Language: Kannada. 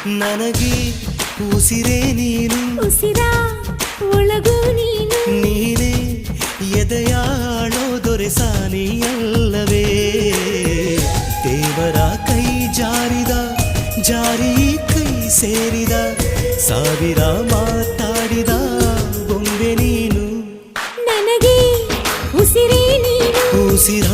ನನಗೆ ಉಸಿರೇ ನೀನು, ಉಸಿರ ಒಳಗೂ ನೀನು, ನೀನೇ ಎದೆಯಾಳೋ ದೊರೆಸಾನಿಯಲ್ಲವೇ. ದೇವರ ಕೈ ಜಾರಿದ ಜಾರಿ ಕೈ ಸೇರಿದ ಸಾವಿರ ಮಾತಾಡಿದ ಬೊಂಬೆ ನೀನು. ನನಗೆ ಉಸಿರೇ ನೀನು, ಉಸಿರ